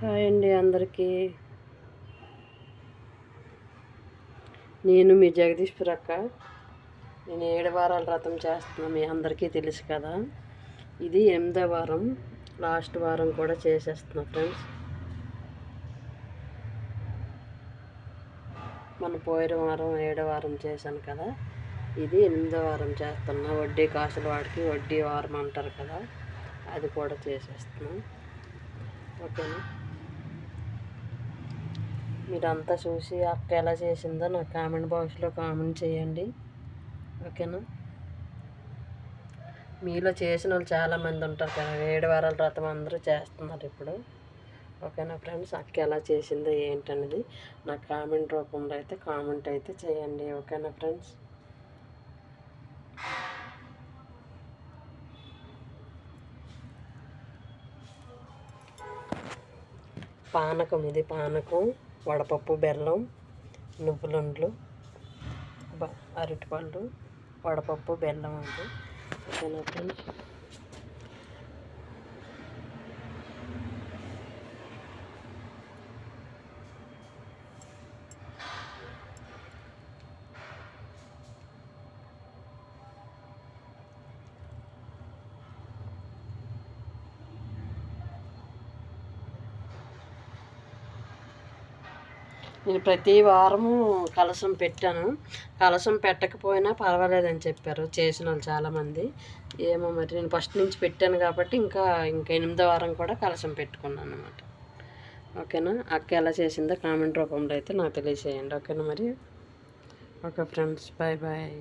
Hi అండి అందరికీ. నేను మీ జగదీశ్వర్ అక్క. నేను 7 వారాల వ్రతం చేస్తున్నా, మీ అందరికీ తెలుసు కదా. ఇది 8వ వారం, లాస్ట్ వారం కూడా చేసేస్తున్నా ఫ్రెండ్స్. మన పోయిన వారం 7వ వారం చేశాను కదా, ఇది 8వ వారం చేస్తున్నా. వడ్డీ కాసుల వాడికి వడ్డీ వారం అంటారు కదా, అది కూడా చేసేస్తున్నాం. ఓకేనా, మీరంతా చూసి అక్క ఎలా చేసిందో నాకు కామెంట్ బాక్స్లో కామెంట్ చేయండి. ఓకేనా, మీలో చేసిన వాళ్ళు చాలామంది ఉంటారు కదా, 7 వారాల వ్రతం అందరూ చేస్తున్నారు ఇప్పుడు. ఓకేనా ఫ్రెండ్స్, అక్క ఎలా చేసిందో ఏంటనేది నాకు కామెంట్ రూపంలో అయితే కామెంట్ అయితే చేయండి. ఓకేనా ఫ్రెండ్స్. పానకం, ఇది పానకం, వడపప్పు, బెల్లం, నువ్వులుండ్లు, అరటిపళ్ళు, వడపప్పు, బెల్లం అండి. ఓకేనా ఫ్రెండ్స్. నేను ప్రతి వారము కలశం పెట్టాను. కలశం పెట్టకపోయినా పర్వాలేదని చెప్పారు చేసిన వాళ్ళు చాలామంది. ఏమో మరి, నేను ఫస్ట్ నుంచి పెట్టాను కాబట్టి ఇంకా 8వ వారం కూడా కలశం పెట్టుకున్నాను అనమాట. ఓకేనా, అక్క ఎలా చేసిందో కామెంట్ రూపంలో అయితే నాకు తెలియజేయండి. ఓకేనా మరి. Okay friends, bye bye.